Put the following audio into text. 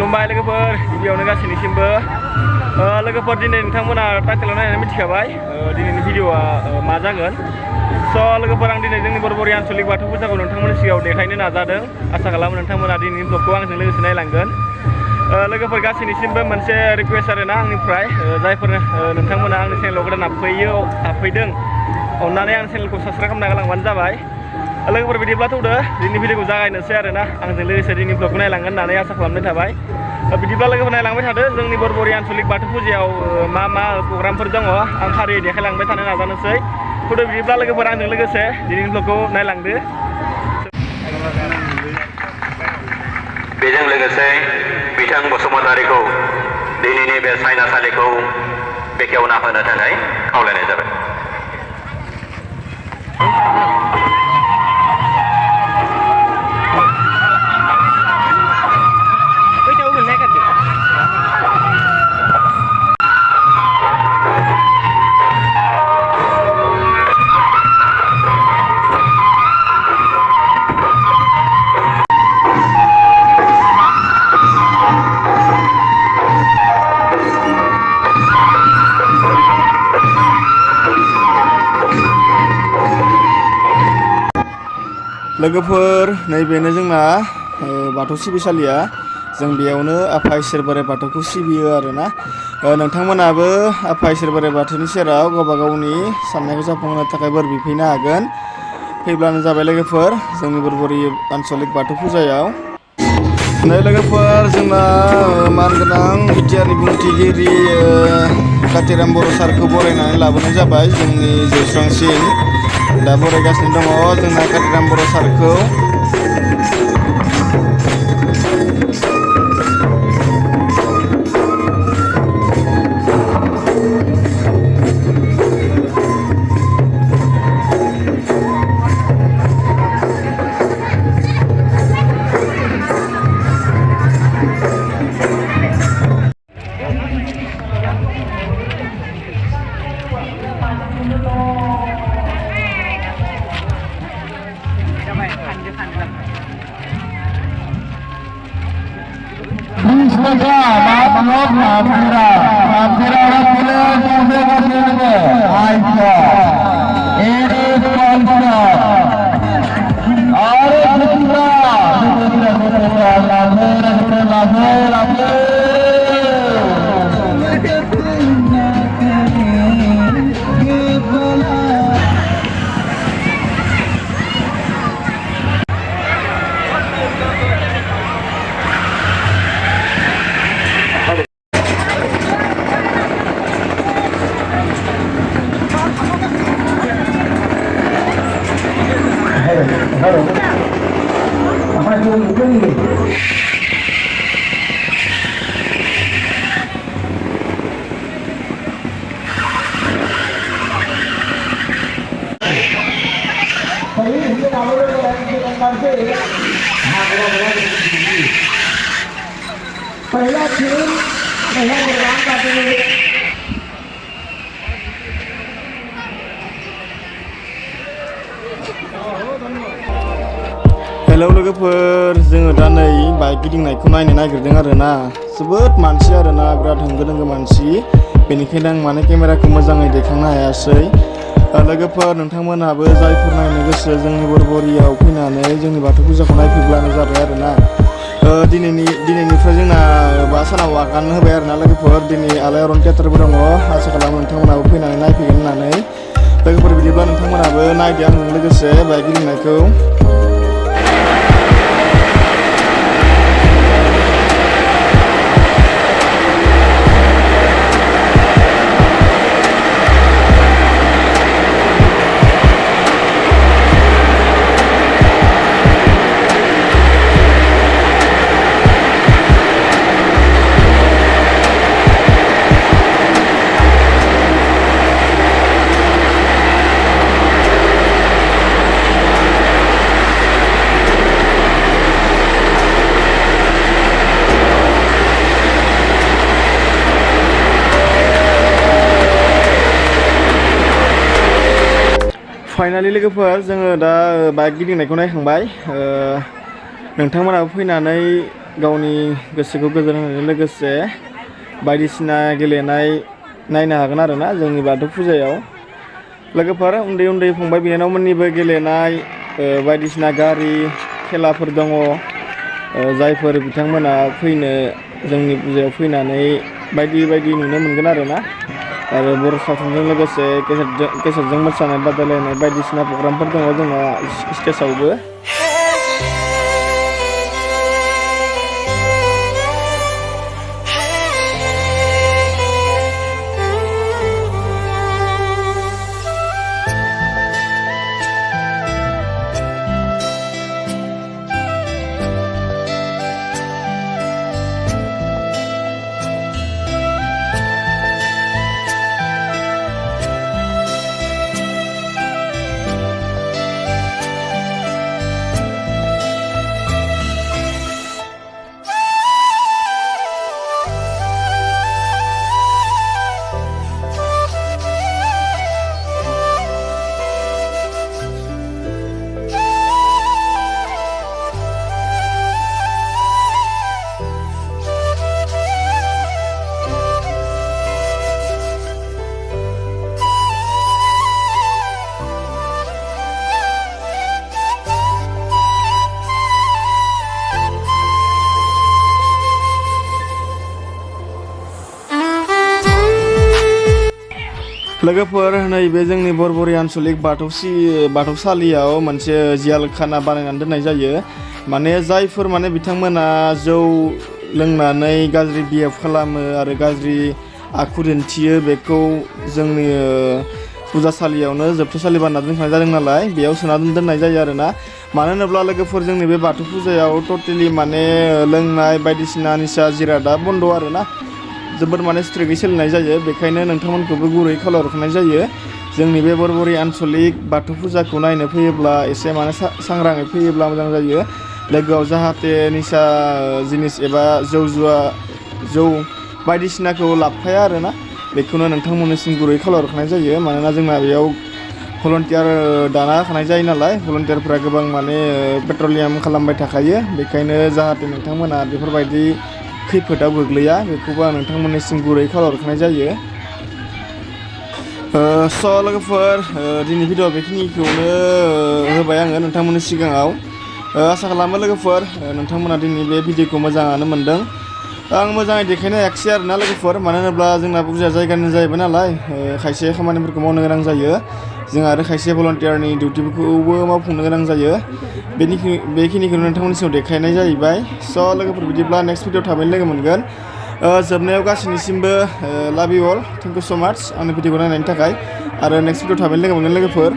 खुलुमबाय लोगोफोर गिबियावनो गासैनिसिमबो लोगोफोर दिनै नोंथांमोना टाइटेलाव नायनानै मिथिखाबाय दिनैनि भिडिअआ मा जागोन स' लोगोफोर आं दिनै जोंनि बरबरि आन्चलिक बाथौ फुजाखौ नोंथांमोननि सिगाङाव देखायनो नाजादों आसा खालामो नोंथांमोना दिनैनि ब्लगखौ आंजों लोगोसे नायलांगोन लोगोफोर गासैनिसिमबो मोनसे रिक्वेस्ट आरोना आंनिफ्राय जायफोर नोंथांमोना आंनि चेनेलाव गोदान हाबफैदों अननानै आंनि चेनेलखौ साबस्क्राइब खालामना गालांबानो जाबाय लोगोफोर बिदिब्ला थौदो दिनैनि भिडिअखौ जागायनोसै आरोना आंजों लोगोसे दिनैनि ब्लगखौ नायलांगोन होननानै आसा खालामनाय थाबाय बिदिब्ला लोगोफोर नायलांबाय थादो जोंनि बरबरि आन्चलिक बाथौ फुजायाव मा मा प्रग्रामफोर दङ आं फारियै देखायलांबाय थानो नाजानोसै थौदो बिदिब्ला लोगोफोर आंजों लोगोसे दिनैनि ब्लगखौ नायलांदो बेजों लोगोसे बिथां बसुमतारीखौ दिनैनि बे सायनासालिखौ बेखेवना होनो थाखाय खावलायनाय जाबाय। लोगोफोर नैबेनो जोंना बाथौ सिबिसालिया जों बेयावनो आफा इसोर बोराइ बाथौखौ सिबियो आरोना नोंथांमोनाबो आफा इसोर बोराइ बाथौनि सेराव गावबा गावनि साननायखौ जाफुंहोनो थाखाय बोर बिफैनो हागोन फैब्लानो जाबाय लोगोफोर जोंनि बरबरि आन्चलिक बाथौ फुजायाव नै लोगोफोर जोंना मानगोनां बिटिआरनि बुंथिगिरि कातिराम बर' सारखौ बरायनानै लाबोनाय जाबाय जोंनि जौस्रांसिम दा बरायगासिनो दङ जोंना कातिराम बर' सारखौ हेलौ लोगोफोर जोङो दा नै बाइक गिदिंनायखौ नायनो नागिरदों आरोना जोबोद मानसि आरोना बिराद होंगो दोंगो मानसि बेनिखायनो आं माने केमेराखौ मोजाङै दैखांनो हायासै लोगोफोर नोंथांमोनहाबो जायफोर नायनो गोसो जोंनि बरबरियाव फैनानै जोंनि बाथौ फुजाखौ नायफैब्लानो जाबाय आरोना दिनैनिफ्राय जोंना बा सानाव आगान होबाय आरोना लोगोफोर दिनै आलायारन थियेटारबो दङ आसा खालामो नोंथांमोनहाबो फैनानै नायफैगोन होननानै लोगोफोर बिदिब्ला नोंथांमोनहाबो नायदो आंजों लोगोसे बाइक गिदिंनायखौ फाइनालि लोगोफोर जोङो दा बाइक गिदिंनायखौ नायखांबाय नोंथांमोनाबो फैनानै गावनि गोसोखौ गोजोन होनायजों लोगोसे बायदिसिना गेलेनाय नायनो हागोन आरोना जोंनि बाथौ फुजायाव। लोगोफोर उन्दै उन्दै फंबाय बिनानावमोननिबो गेलेनाय बायदिसिना गारि खेलाफोर दङ जायफोर बिथांमोना फैनो जोंनि फुजायाव फैनानै बायदि बायदि नुनो मोनगोन आरोना। आरो बर' सावथुनजों लोगोसे केसेटजों मोसानाय बादायलायनाय बायदिसिना प्रग्रामफोर दङ जोंना स्टेजावबो। लोगोफोर नैबे जोंनि बरबरि आन्चलिक बाथौसालियाव मोनसे जियालखाना बानायनानै दोननाय जायो। माने जायफोर माने बिथांमोना जौ लोंनानै गाज्रि बिहेभ खालामो आरो गाज्रि आखु दिन्थियो बेखौ जोंनि फुजासालियावनो जोबथेसालि बानायना दोनखानाय जादों नालाय बेयाव सोना दोननाय जायो आरोना। मानो होनोब्ला लोगोफोर जोंनि बे बाथौ फुजायाव टटेलि माने लोंनाय बायदिसिना निसा जिरादा बन्द आरोना। जोबोद माने स्ट्रिक्टयै सोलिनाय जायो। बेखायनो नोंथांमोनखौबो गुरै खावलायहरनाय जायो जोंनि बे बरबरि आन्चलिक बाथौ फुजाखौ नायनो फैयोब्ला एसे माने सांग्राङै फैयोब्ला मोजां जायो। लोगोआव जाहाथे निसा जिनिस एबा जौ बायदिसिनाखौ लाबोफाया आरोना। बेखौनो नोंथांमोननिसिम गुरै खावलायहरनाय जायो। मानोना जोंना बेयाव भलन्टियार दाना होखानाय जायो नालाय भलन्टियारफ्रा गोबां माने पेट्रलियाम खालामबाय थाखायो। बेखायनो जाहाथे नोंथांमोना बेफोरबायदि खैफोदाव गोग्लैया बेखौबो आं नोंथांमोननिसिम गुरै खावलायहरनाय जायो। लोगोफोर दिनै भिडिअ बेखिनिखौनो होबाय आङो नोंथांमोननि सिगाङाव। आसा खालामो लोगोफोर नोंथांमोना दिनै बे भिडिअखौ मोजाङानो मोन्दों। आं मोजाङै देखायनो हायाखिसै आरोना लोगोफोर। मानो होनोब्ला जोंना फुजाया जायगानि जाहैबाय नालाय खायसे खामानिफोरखौ मावनो गोनां जायो जों आरो खायसे भलन्टियारनि डिउटिफोरखौबो मावफुंनो गोनां जायो। बेखिनिखौनो नोंथांमोननि सायाव देखायनाय जाहैबाय। लोगोफोर बिदिब्ला नेक्स्ट भिडिअ थाबैनो लोगो मोनगोन। जोबनायाव गासैनिसिमबो लाभ इउ अल थेंक इउ स' माच आंनि भिडिअखौ नायनायनि थाखाय। आरो नेक्स्ट भिडिअ थाबैनो लोगो मोनगोन लोगोफोर।